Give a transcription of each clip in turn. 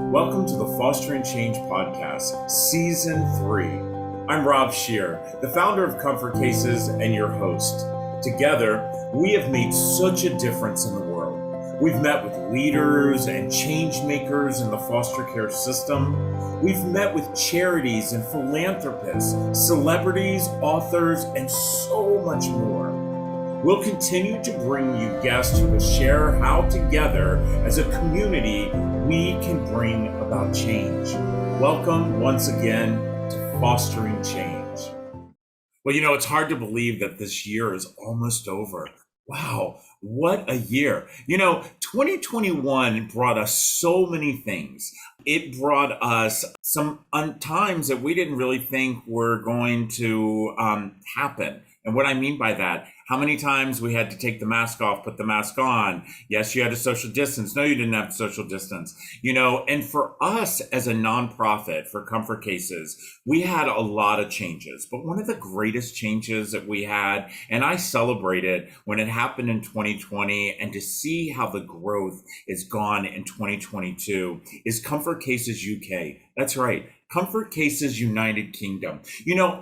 Welcome to the Fostering Change Podcast, Season 3. I'm Rob Shear, the founder of Comfort Cases and your host. Together, we have made such a difference in the world. We've met with leaders and change makers in the foster care system. We've met with charities and philanthropists, celebrities, authors, and so much more. We'll continue to bring you guests who will share how together as a community we can bring about change. Welcome once again to Fostering Change. Well, it's hard to believe that this year is almost over. Wow, what a year. 2021 brought us so many things. It brought us some times that we didn't really think were going to happen. And what I mean by that, how many times we had to take the mask off, put the mask on. Yes, you had to social distance. No, you didn't have to social distance. And for us as a nonprofit for Comfort Cases, we had a lot of changes. But one of the greatest changes that we had, and I celebrated when it happened in 2020, and to see how the growth is gone in 2022, is Comfort Cases UK. That's right. Comfort Cases United Kingdom.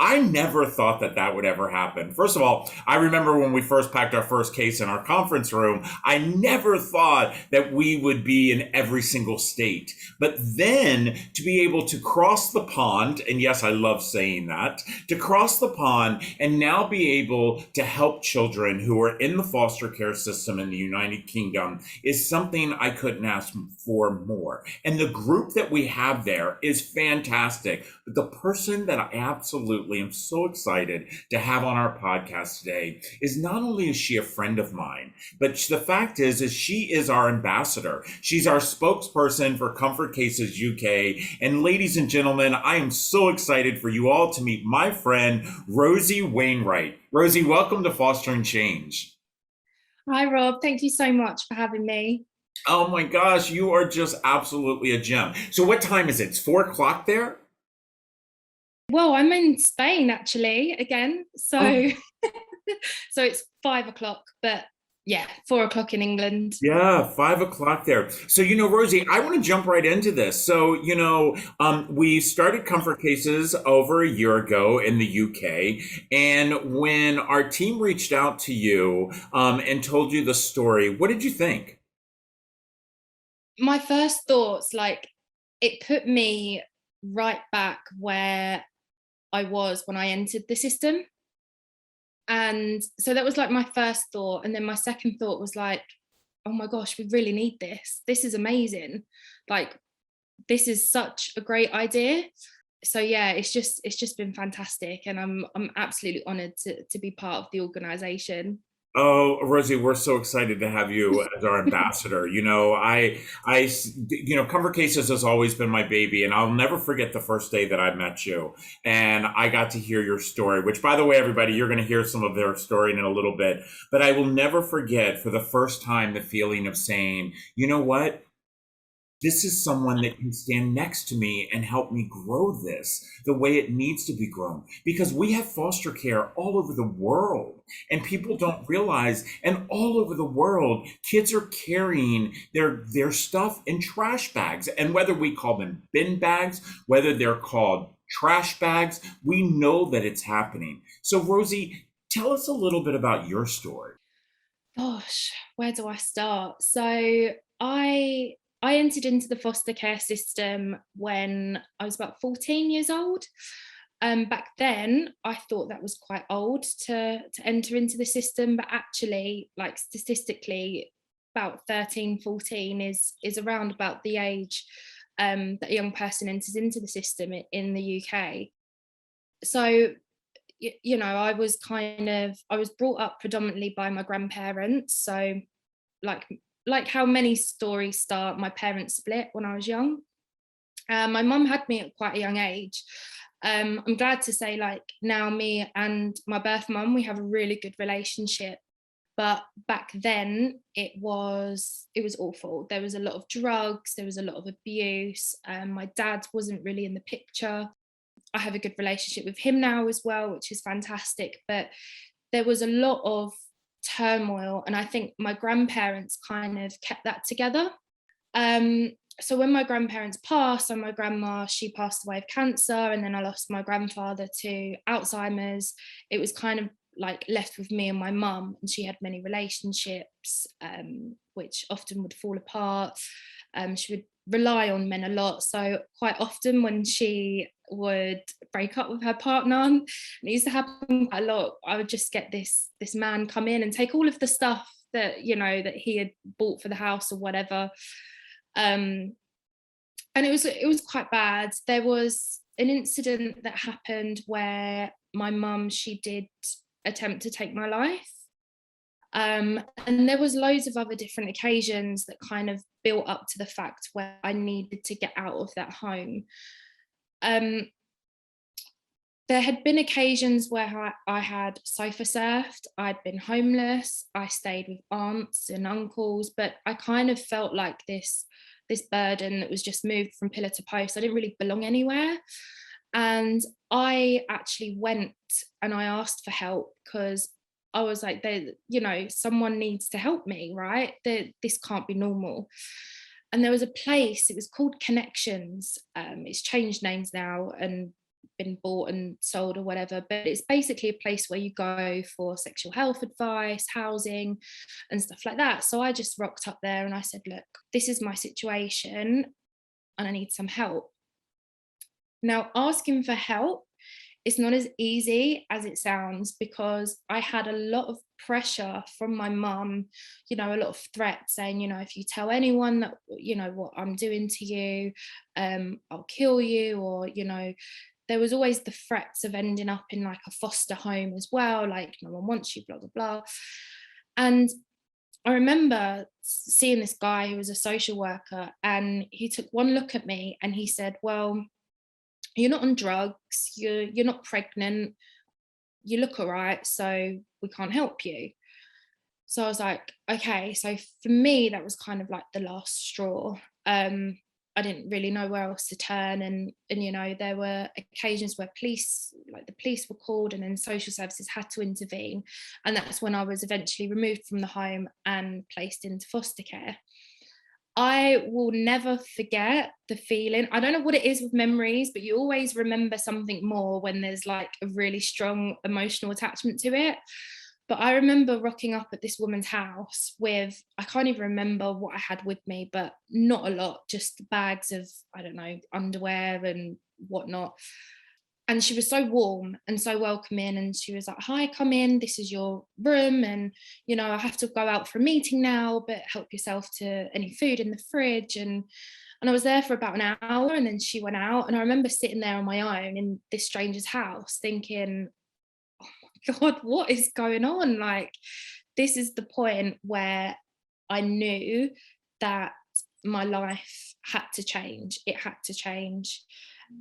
I never thought that would ever happen. First of all, I remember when we first packed our first case in our conference room, I never thought that we would be in every single state. But then to be able to cross the pond, and yes, I love saying that, to cross the pond and now be able to help children who are in the foster care system in the United Kingdom is something I couldn't ask for more. And the group that we have there is fantastic. But the person that I absolutely am so excited to have on our podcast today is not only is she a friend of mine, but the fact is she is our ambassador. She's our spokesperson for Comfort Cases UK. And ladies and gentlemen, I am so excited for you all to meet my friend, Rosie Wainwright. Rosie, welcome to Fostering Change. Hi, Rob. Thank you so much for having me. Oh my gosh, you are just absolutely a gem. So what time is it? It's 4:00 there? Well, I'm in Spain actually again. So so it's 5:00, but yeah, 4:00 in England. Yeah, 5:00 there. So, Rosie, I want to jump right into this. So, we started Comfort Cases over a year ago in the UK. And when our team reached out to you and told you the story, what did you think? My first thoughts, it put me right back where I was when I entered the system. And so that was my first thought. And then my second thought was oh my gosh, we really need this. This is amazing. This is such a great idea. So yeah, it's just been fantastic. And I'm absolutely honored to be part of the organization. Oh, Rosie, we're so excited to have you as our ambassador. Comfort Cases has always been my baby, and I'll never forget the first day that I met you. And I got to hear your story, which, by the way, everybody, you're going to hear some of their story in a little bit. But I will never forget for the first time the feeling of saying, you know what? This is someone that can stand next to me and help me grow this the way it needs to be grown. Because we have foster care all over the world, and people don't realize, and all over the world, kids are carrying their stuff in trash bags. And whether we call them bin bags, whether they're called trash bags, we know that it's happening. So Rosie, tell us a little bit about your story. Gosh, where do I start? So I entered into the foster care system when I was about 14 years old. Back then, I thought that was quite old to enter into the system, but actually, statistically, about 13, 14 is around about the age that a young person enters into the system in the UK. So, I was brought up predominantly by my grandparents. So, like how many stories start, my parents split when I was young. My mum had me at quite a young age. I'm glad to say now me and my birth mum, we have a really good relationship. But back then it was awful. There was a lot of drugs, there was a lot of abuse. My dad wasn't really in the picture. I have a good relationship with him now as well, which is fantastic. But there was a lot of turmoil, and I think my grandparents kind of kept that together. so when my grandparents passed, so my grandma, she passed away of cancer, and then I lost my grandfather to Alzheimer's. It was kind of like left with me and my mum, and she had many relationships, which often would fall apart. She would rely on men a lot, so quite often when she would break up with her partner, and it used to happen quite a lot, I would just get this man come in and take all of the stuff that, you know, that he had bought for the house or whatever. um, and it was quite bad. There was an incident that happened where my mum, she did attempt to take my life. And there was loads of other different occasions that kind of built up to the fact where I needed to get out of that home. Um, there had been occasions where I had sofa surfed, I'd been homeless, I stayed with aunts and uncles, but I kind of felt like this burden that was just moved from pillar to post. I didn't really belong anywhere. And I actually went and I asked for help, because I was like, you know, someone needs to help me, right? This can't be normal. And there was a place, it was called Connections. It's changed names now and been bought and sold or whatever, but it's basically a place where you go for sexual health advice, housing, and stuff like that. So I just rocked up there and I said, look, this is my situation and I need some help. Now, asking for help is not as easy as it sounds, because I had a lot of pressure from my mum, you know, a lot of threats saying, you know, if you tell anyone that, you know, what I'm doing to you, I'll kill you, or, you know, there was always the threats of ending up in like a foster home as well, like no one wants you, blah, blah, blah. And I remember seeing this guy who was a social worker, and he took one look at me and he said, well, you're not on drugs, you're not pregnant, you look all right, so we can't help you. So I was like, okay. So for me, that was kind of like the last straw. I didn't really know where else to turn, and you know, there were occasions where the police were called, and then social services had to intervene, and that's when I was eventually removed from the home and placed into foster care. I will never forget the feeling. I don't know what it is with memories, but you always remember something more when there's like a really strong emotional attachment to it. But I remember rocking up at this woman's house with, I can't even remember what I had with me, but not a lot, just bags of, I don't know, underwear and whatnot. And she was so warm and so welcoming, and she was like, hi, come in, this is your room, and you know, I have to go out for a meeting now, but help yourself to any food in the fridge. And I was there for about an hour, and then she went out, and I remember sitting there on my own in this stranger's house thinking, God, what is going on? Like, this is the point where I knew that my life had to change. It had to change.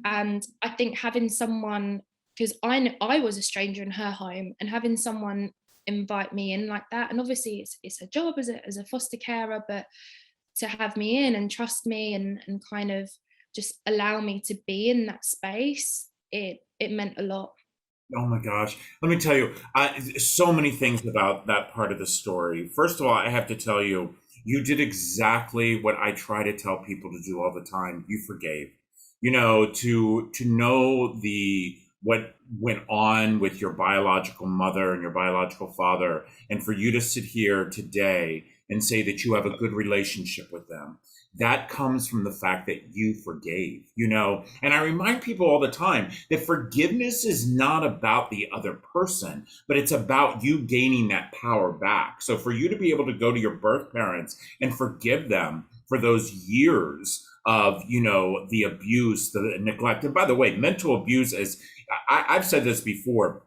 And I think having someone, because I was a stranger in her home, and having someone invite me in like that, and obviously it's a job as a foster carer, but to have me in and trust me, and kind of just allow me to be in that space, it meant a lot. Oh my gosh. Let me tell you, so many things about that part of the story. First of all, I have to tell you, you did exactly what I try to tell people to do all the time. You forgave. You know, to know the what went on with your biological mother and your biological father, and for you to sit here today and say that you have a good relationship with them, that comes from the fact that you forgave, you know. And I remind people all the time that forgiveness is not about the other person, but it's about you gaining that power back. So for you to be able to go to your birth parents and forgive them for those years of, you know, the abuse, the neglect. And by the way, mental abuse is, I've said this before,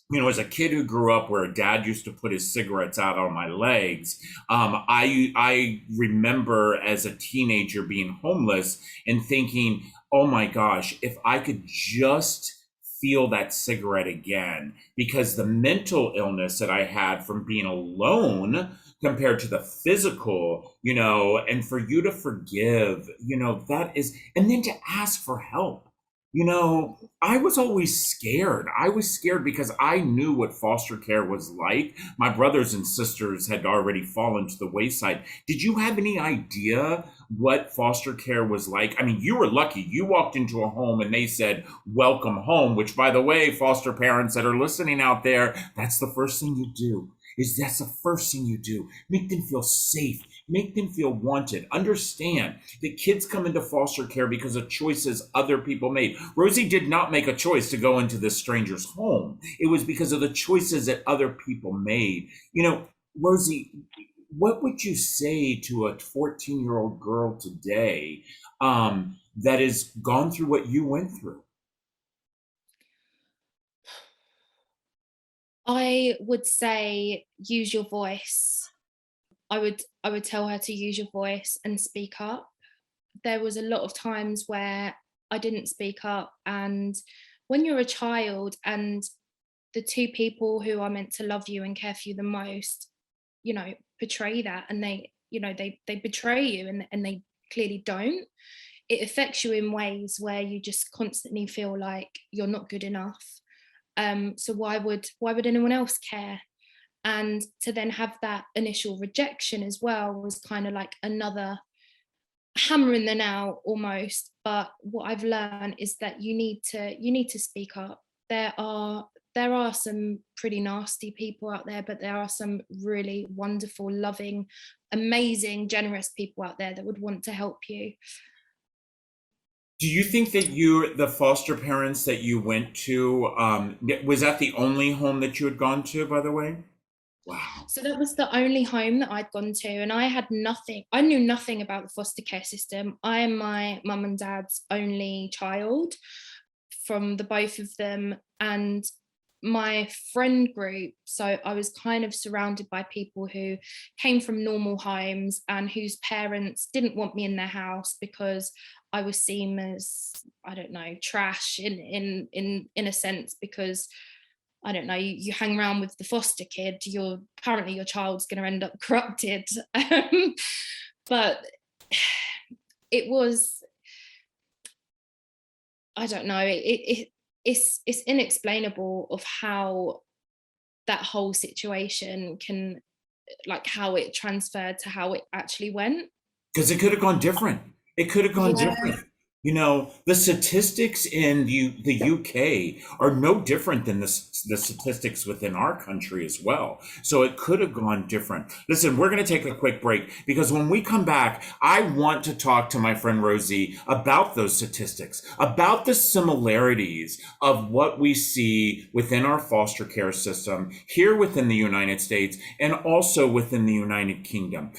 you know, as a kid who grew up where dad used to put his cigarettes out on my legs, I remember as a teenager being homeless and thinking, oh my gosh, if I could just feel that cigarette again, because the mental illness that I had from being alone compared to the physical, you know, and for you to forgive, you know, that is, and then to ask for help. I was always scared. I was scared because I knew what foster care was like. My brothers and sisters had already fallen to the wayside. Did you have any idea what foster care was like? I mean, you were lucky. You walked into a home and they said, "Welcome home," which, by the way, foster parents that are listening out there, that's the first thing you do. That's the first thing you do. Make them feel safe. Make them feel wanted. Understand that kids come into foster care because of choices other people made. Rosie did not make a choice to go into this stranger's home. It was because of the choices that other people made. Rosie, what would you say to a 14-year-old girl today that has gone through what you went through? I would say use your voice. I would tell her to use your voice and speak up. There was a lot of times where I didn't speak up, and when you're a child and the two people who are meant to love you and care for you the most, betray that, and they betray you, and they clearly don't. It affects you in ways where you just constantly feel like you're not good enough. So why would anyone else care? And to then have that initial rejection as well was kind of like another hammer in the nail almost. But what I've learned is that you need to speak up. There are some pretty nasty people out there, but there are some really wonderful, loving, amazing, generous people out there that would want to help you. Do you think that the foster parents that you went to, was that the only home that you had gone to, by the way? Wow. So that was the only home that I'd gone to, and I had nothing. I knew nothing about the foster care system. I am my mum and dad's only child from the both of them, and my friend group. So I was kind of surrounded by people who came from normal homes and whose parents didn't want me in their house because I was seen as, I don't know, trash in a sense, because I don't know, you hang around with the foster kid, apparently your child's going to end up corrupted. But it was, I don't know, it's inexplainable of how that whole situation can, like, how it transferred to how it actually went. Because it could have gone different. It could have gone Yeah. different. The statistics in the UK are no different than the statistics within our country as well. So it could have gone different. Listen, we're going to take a quick break because when we come back, I want to talk to my friend Rosie about those statistics, about the similarities of what we see within our foster care system here within the United States and also within the United Kingdom.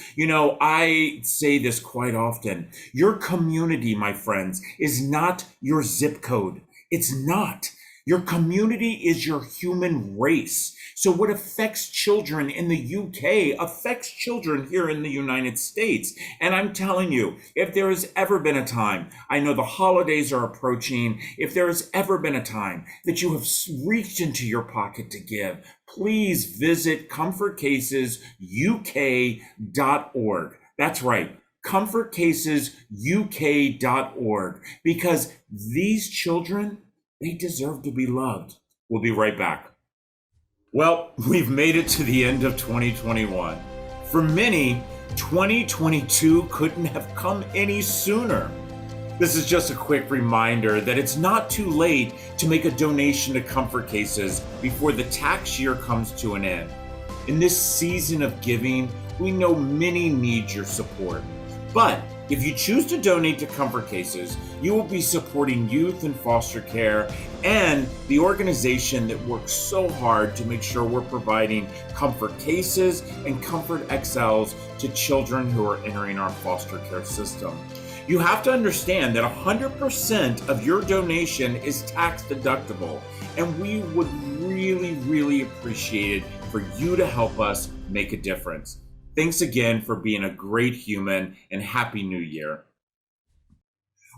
I say this quite often. Your community, my friends, is not your zip code. It's not. Your community is your human race. So what affects children in the UK affects children here in the United States. And I'm telling you, if there has ever been a time, I know the holidays are approaching, if there has ever been a time that you have reached into your pocket to give, please visit comfortcasesuk.org. That's right. comfortcasesuk.org, because these children, they deserve to be loved. We'll be right back. Well, we've made it to the end of 2021. For many, 2022 couldn't have come any sooner. This is just a quick reminder that it's not too late to make a donation to Comfort Cases before the tax year comes to an end. In this season of giving, we know many need your support. But if you choose to donate to Comfort Cases, you will be supporting youth in foster care and the organization that works so hard to make sure we're providing Comfort Cases and Comfort XLs to children who are entering our foster care system. You have to understand that 100% of your donation is tax deductible, and we would really, really appreciate it for you to help us make a difference. Thanks again for being a great human, and Happy New Year.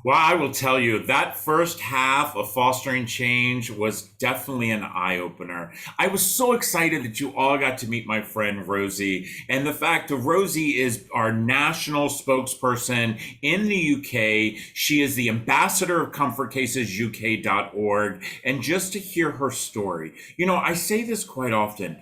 Well, I will tell you that first half of Fostering Change was definitely an eye opener. I was so excited that you all got to meet my friend Rosie. And the fact that Rosie is our national spokesperson in the UK. She is the ambassador of ComfortCasesUK.org. And just to hear her story, I say this quite often,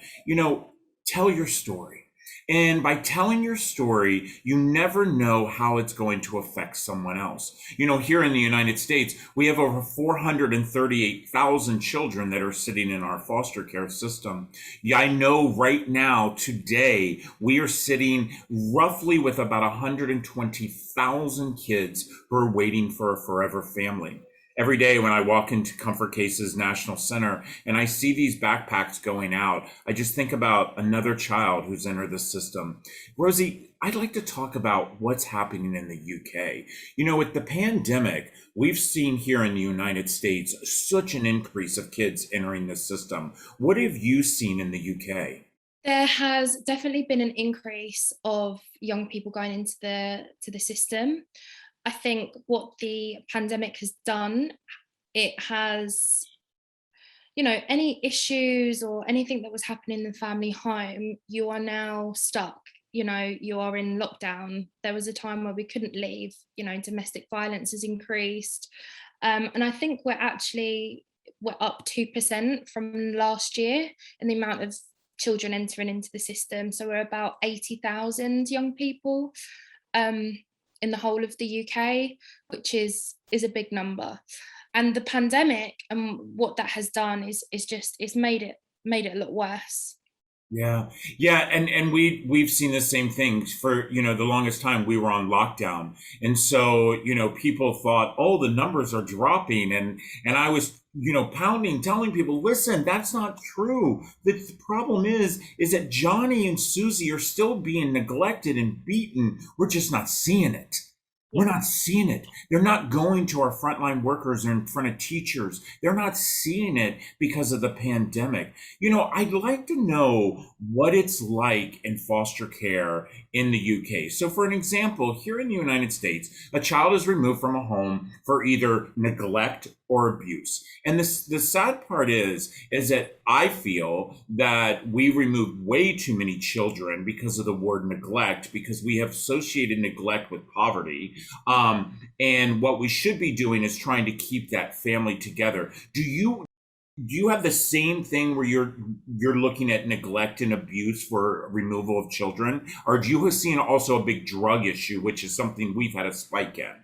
tell your story. And by telling your story, you never know how it's going to affect someone else. Here in the United States, we have over 438,000 children that are sitting in our foster care system. Yeah, I know right now, today, we are sitting roughly with about 120,000 kids who are waiting for a forever family. Every day when I walk into Comfort Cases National Center and I see these backpacks going out, I just think about another child who's entered the system. Rosie, I'd like to talk about what's happening in the UK. With the pandemic, we've seen here in the United States such an increase of kids entering the system. What have you seen in the UK? There has definitely been an increase of young people going into the system. I think what the pandemic has done, it has, any issues or anything that was happening in the family home, you are now stuck. You are in lockdown. There was a time where we couldn't leave. Domestic violence has increased, and I think we're up 2% from last year in the amount of children entering into the system. So we're about 80,000 young people. In the whole of the UK, which is a big number. And the pandemic and what that has done is just it's made it a lot worse. Yeah, yeah, and we've seen the same things for the longest time. We were on lockdown, and so people thought, oh, the numbers are dropping, and I was pounding, telling people, listen, that's not true. The problem is that Johnny and Susie are still being neglected and beaten. We're just not seeing it. We're not seeing it. They're not going to our frontline workers or in front of teachers. They're not seeing it because of the pandemic. I'd like to know what it's like in foster care in the UK. So, for an example, here in the United States, a child is removed from a home for either neglect or abuse. And the sad part is that I feel that we remove way too many children because of the word neglect, because we have associated neglect with poverty. And what we should be doing is trying to keep that family together. Do you have the same thing where you're looking at neglect and abuse for removal of children, or do you have seen also a big drug issue, which is something we've had a spike in?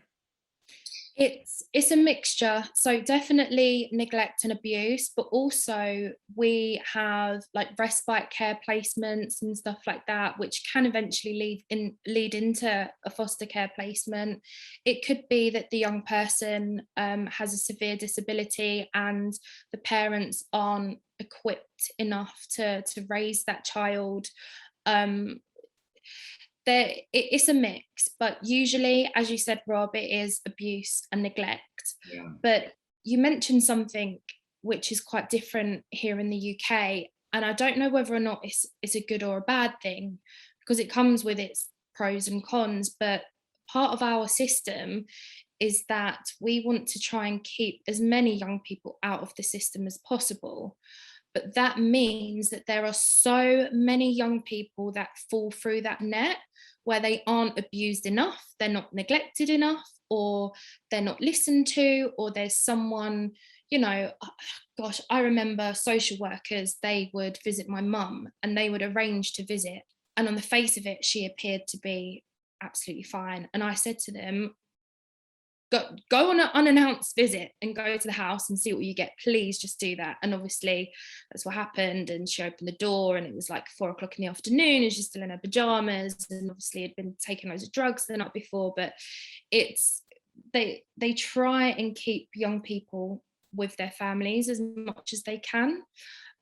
It's a mixture. So definitely neglect and abuse, but also we have like respite care placements and stuff like that, which can eventually lead into a foster care placement. It could be that the young person has a severe disability and the parents aren't equipped enough to raise that child. um, it's a mix, but usually, as you said, Rob, it is abuse and neglect. Yeah. But you mentioned something which is quite different here in the UK, and I don't know whether or not it's a good or a bad thing, because it comes with its pros and cons. But part of our system is that we want to try and keep as many young people out of the system as possible. But that means that there are so many young people that fall through that net where they aren't abused enough, they're not neglected enough, or they're not listened to, or there's someone, gosh, I remember social workers, they would visit my mum and they would arrange to visit. And on the face of it, she appeared to be absolutely fine. And I said to them, go on an unannounced visit and go to the house and see what you get. Please just do that. And obviously that's what happened. And she opened the door and it was like 4 o'clock in the afternoon and she's still in her pajamas and obviously had been taking loads of drugs the night before. But it's they try and keep young people with their families as much as they can.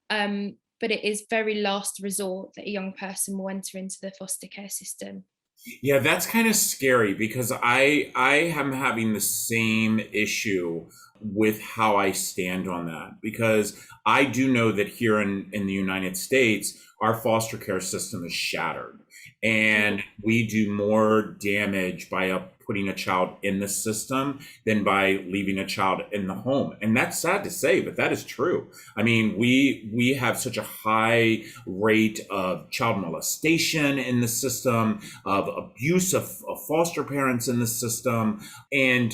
But it is very last resort that a young person will enter into the foster care system. Yeah, that's kind of scary because I am having the same issue with how I stand on that, because I do know that here in the United States, our foster care system is shattered and we do more damage by putting a child in the system than by leaving a child in the home. And that's sad to say, but that is true. I mean, we have such a high rate of child molestation in the system, of abuse of foster parents in the system. And,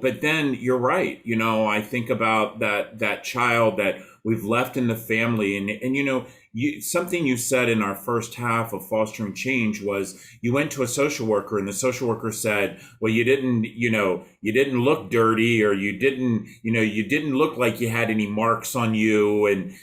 but then you're right. I think about that child that we've left in the family. And something you said in our first half of Fostering Change was you went to a social worker and the social worker said, well, you didn't look dirty, or you didn't look like you had any marks on you. And,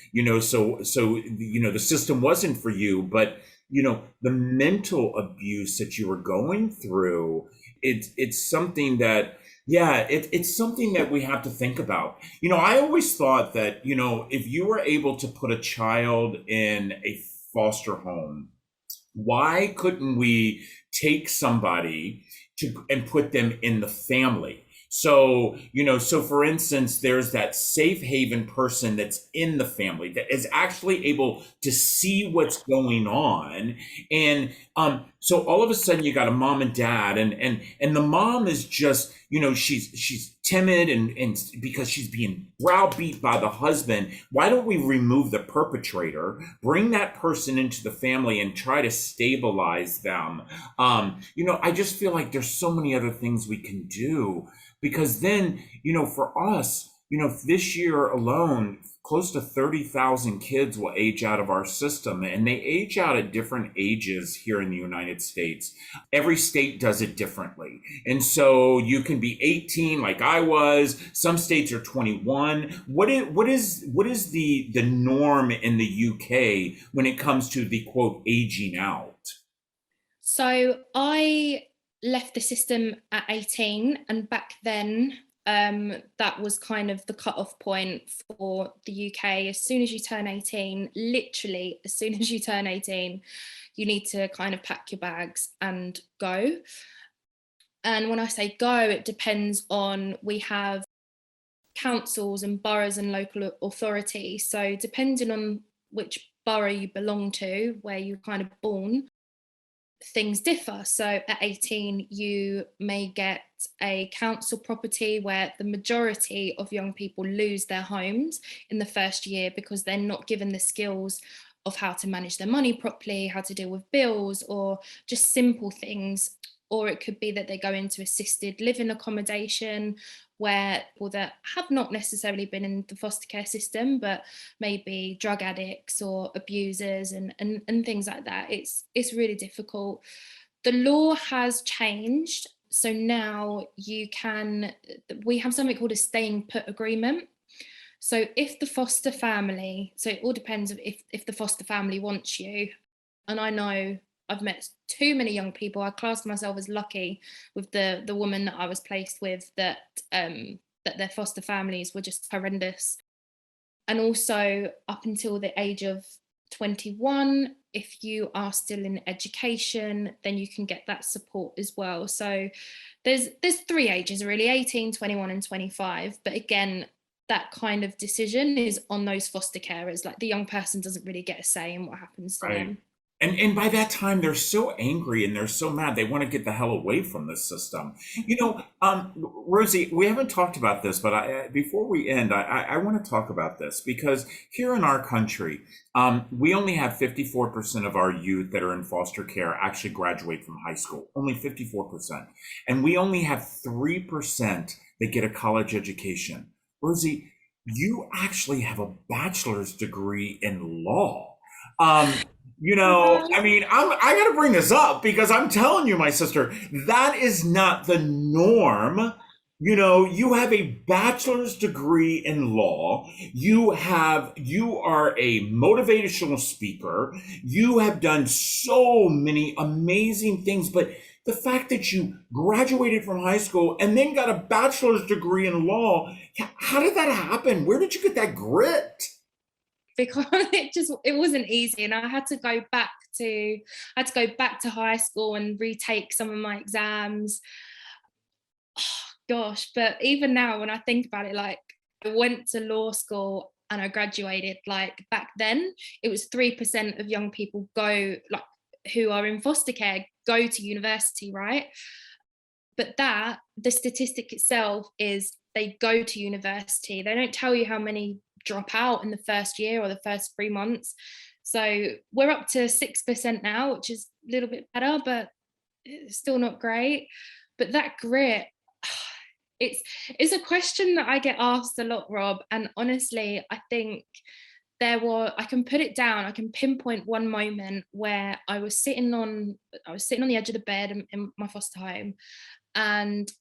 so the system wasn't for you. But, the mental abuse that you were going through, it's something that, yeah, it's something that we have to think about. I always thought that, if you were able to put a child in a foster home, why couldn't we take somebody and put them in the family? So, so for instance, there's that safe haven person that's in the family that is actually able to see what's going on. And so all of a sudden you got a mom and dad, and the mom is just, she's timid and because she's being browbeat by the husband. Why don't we remove the perpetrator, bring that person into the family and try to stabilize them? I just feel like there's so many other things we can do. Because then, for us, this year alone, close to 30,000 kids will age out of our system, and they age out at different ages here in the United States. Every state does it differently. And so you can be 18 like I was, some states are 21. What is the norm in the UK when it comes to the quote aging out? So I left the system at 18, and back then that was kind of the cut-off point for the UK. As soon as you turn 18, literally as soon as you turn 18, you need to kind of pack your bags and go. And when I say go, it depends on, we have councils and boroughs and local authorities. So depending on which borough you belong to, where you're kind of born, things differ. So at 18, you may get a council property where the majority of young people lose their homes in the first year because they're not given the skills of how to manage their money properly, how to deal with bills, or just simple things. Or it could be that they go into assisted living accommodation, where people that have not necessarily been in the foster care system, but maybe drug addicts or abusers and things like that. It's really difficult. The law has changed. So now we have something called a staying put agreement. So if the foster family, so it all depends if the foster family wants you. And I know I've met too many young people. I classed myself as lucky with the woman that I was placed with, that their foster families were just horrendous. And also up until the age of 21, if you are still in education, then you can get that support as well. So there's 3 ages really: 18, 21 and 25. But again, that kind of decision is on those foster carers. Like, the young person doesn't really get a say in what happens to them. And by that time, they're so angry and they're so mad. They want to get the hell away from this system. Rosie, we haven't talked about this, but before we end, I want to talk about this because here in our country, we only have 54% of our youth that are in foster care actually graduate from high school. Only 54%. And we only have 3% that get a college education. Rosie, you actually have a bachelor's degree in law. I mean, I got to bring this up because I'm telling you, my sister, that is not the norm. You have a bachelor's degree in law. You are a motivational speaker. You have done so many amazing things, but the fact that you graduated from high school and then got a bachelor's degree in law, how did that happen? Where did you get that grit? Because it wasn't easy, and I had to go back to high school and retake some of my exams. Oh, gosh, but even now when I think about it, like, I went to law school and I graduated. Like, back then it was 3% of young people who are in foster care go to university, right? But that, the statistic itself is they go to university. They don't tell you how many drop out in the first year or the first 3 months. So we're up to 6% now, which is a little bit better, but it's still not great. But that grit, it's a question that I get asked a lot, Rob. And honestly, I think I can put it down, I can pinpoint one moment where I was sitting on the edge of the bed in my foster home, and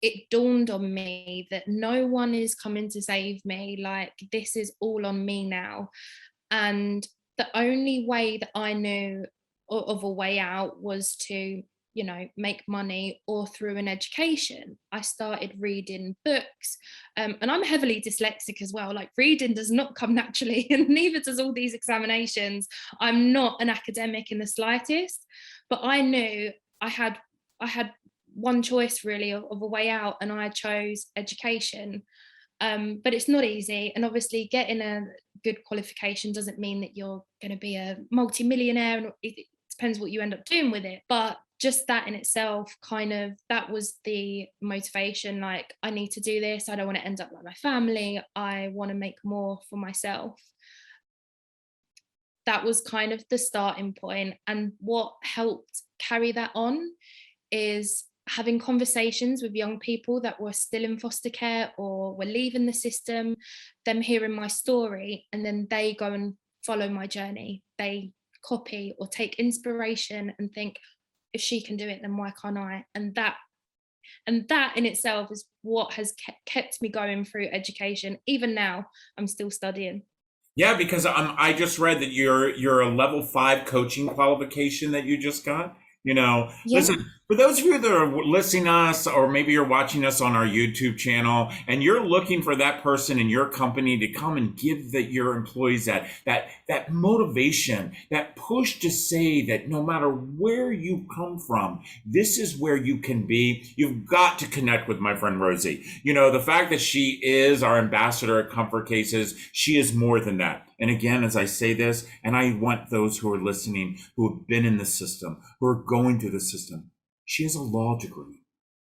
it dawned on me that no one is coming to save me. Like, this is all on me now. And the only way that I knew of a way out was to, make money or through an education. I started reading books, and I'm heavily dyslexic as well. Like, reading does not come naturally, and neither does all these examinations. I'm not an academic in the slightest, but I knew I had one choice really of a way out, and I chose education. But it's not easy, and obviously getting a good qualification doesn't mean that you're going to be a multi-millionaire, and it depends what you end up doing with it. But just that in itself, that was the motivation. Like, I need to do this. I don't want to end up like my family. I want to make more for myself. That was kind of the starting point. And what helped carry that on is having conversations with young people that were still in foster care or were leaving the system, them hearing my story, and then they go and follow my journey. They copy or take inspiration and think, if she can do it, then why can't I? And that in itself is what has kept me going through education. Even now, I'm still studying. Yeah, because I just read that you're a level 5 coaching qualification that you just got. Yeah. Listen, for those of you that are listening to us, or maybe you're watching us on our YouTube channel, and you're looking for that person in your company to come and give your employees that motivation, that push to say that no matter where you come from, this is where you can be. You've got to connect with my friend Rosie. The fact that she is our ambassador at Comfort Cases, she is more than that. And again, as I say this, and I want those who are listening, who have been in the system, who are going through the system, she has a law degree.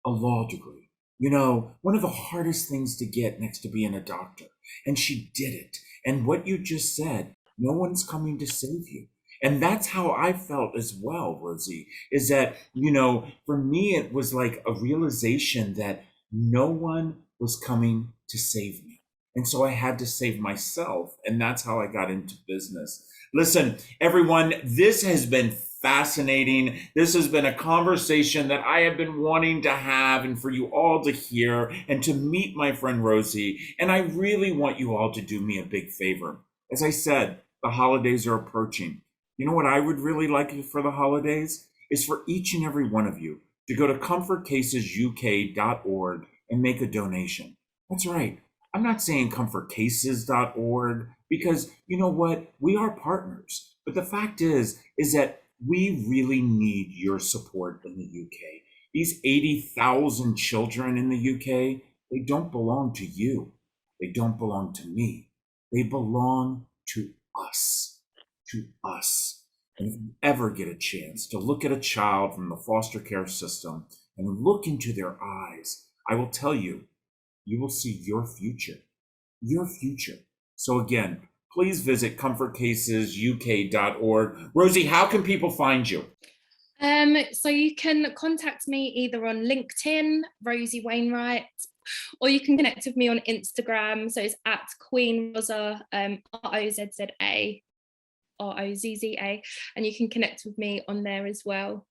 A law degree. One of the hardest things to get next to being a doctor. And she did it. And what you just said, no one's coming to save you. And that's how I felt as well, Rosie, is that, for me, it was like a realization that no one was coming to save me. And so I had to save myself. And that's how I got into business. Listen, everyone, this has been fascinating. This has been a conversation that I have been wanting to have and for you all to hear and to meet my friend Rosie. And I really want you all to do me a big favor. As I said, the holidays are approaching. You know what I would really like for the holidays is for each and every one of you to go to comfortcasesuk.org and make a donation. That's right. I'm not saying comfortcases.org because you know what? We are partners. But the fact is that we really need your support in the UK. These 80,000 children in the UK, they don't belong to you. They don't belong to me. They belong to us. To us. And if you ever get a chance to look at a child from the foster care system and look into their eyes, I will tell you, you will see your future. Your future. So again, please visit comfortcasesuk.org. Rosie, how can people find you? So you can contact me either on LinkedIn, Rosie Wainwright, or you can connect with me on Instagram. So it's at Queen Rosa, ROZZA, ROZZA, and you can connect with me on there as well.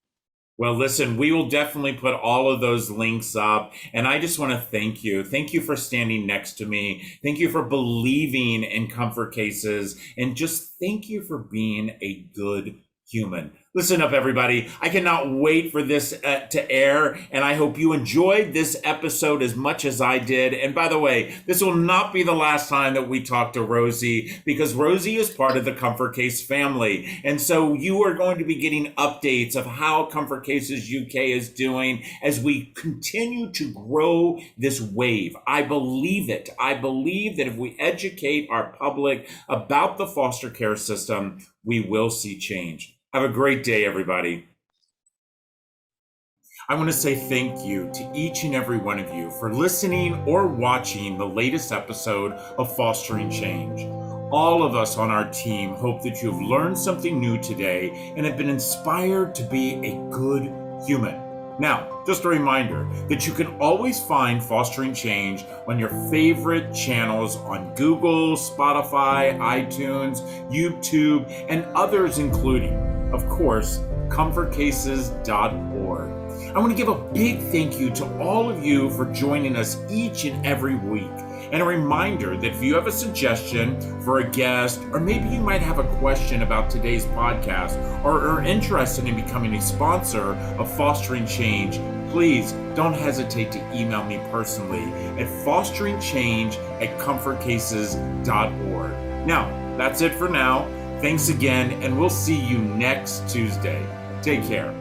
Well, listen, we will definitely put all of those links up. And I just want to thank you. Thank you for standing next to me. Thank you for believing in Comfort Cases. And just thank you for being a good human. Listen up, everybody. I cannot wait for this to air, and I hope you enjoyed this episode as much as I did. And by the way, this will not be the last time that we talk to Rosie, because Rosie is part of the Comfort Case family. And so you are going to be getting updates of how Comfort Cases UK is doing as we continue to grow this wave. I believe it. I believe that if we educate our public about the foster care system, we will see change. Have a great day, everybody. I want to say thank you to each and every one of you for listening or watching the latest episode of Fostering Change. All of us on our team hope that you've learned something new today and have been inspired to be a good human. Now, just a reminder that you can always find Fostering Change on your favorite channels on Google, Spotify, iTunes, YouTube, and others, including, of course, comfortcases.org. I want to give a big thank you to all of you for joining us each and every week. And a reminder that if you have a suggestion for a guest, or maybe you might have a question about today's podcast, or are interested in becoming a sponsor of Fostering Change, please don't hesitate to email me personally at fosteringchange@comfortcases.org. Now, that's it for now. Thanks again, and we'll see you next Tuesday. Take care.